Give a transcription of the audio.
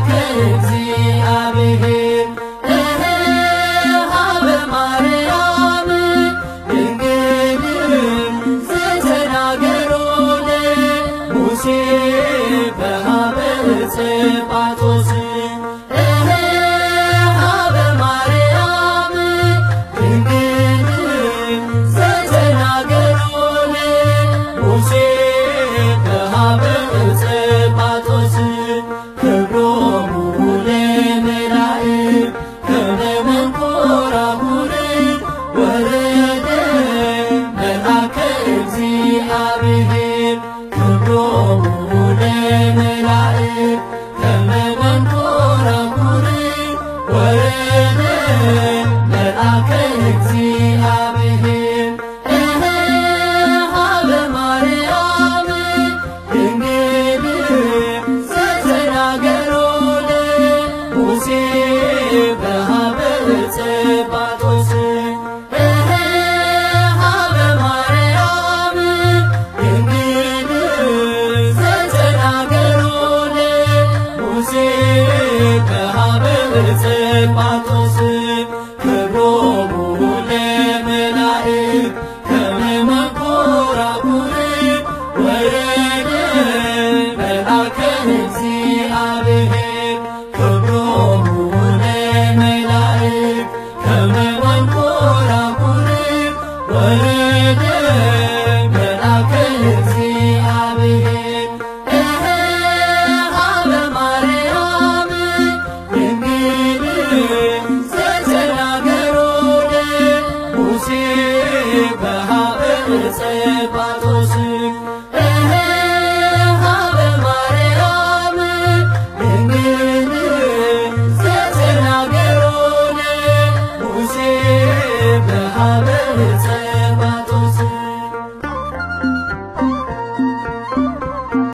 መልአከ እግዚአብሔር ሀበ ማርያም ድንግል ዘተናገሮ ለሙሴ በሀበ ጸጳጦስ ሀበ ማርያም ድንግል ዘተናገሮ ለሙሴ በሀበ ጸጳጦስ ክብሮሙ ለመላእክት ከመ መንኰራኵር ወረደ መልአከ እግዚአብሔር ክብሮሙ ለመላእክት ከመ መንኰራኵር ወረደ መልአከ እግዚአብሔር ሀበ ማርያም ድንግል ዘተናገሮ ለሙሴ በሀበ ጸጳጦስ ሀበ ማርያም ድንግል ዘተናገሮ ለሙሴ በሀበ ጸጳጦስ ክብሮሙ ለመላእክት ከመ መንኰራኵር ወረደ መልአከ እግዚአብሔር ክብሮሙ ለመላእክት ከመ መንኰራኵር ወረደ መልአከ እግዚአብሔር ሀበ ማርያም ድንግል ዘተናገሮ ለሙሴ በሀበ ጸጳጦስ ሀበ ማርያም ድንግል ዘተናገሮ ለሙሴ በሀበ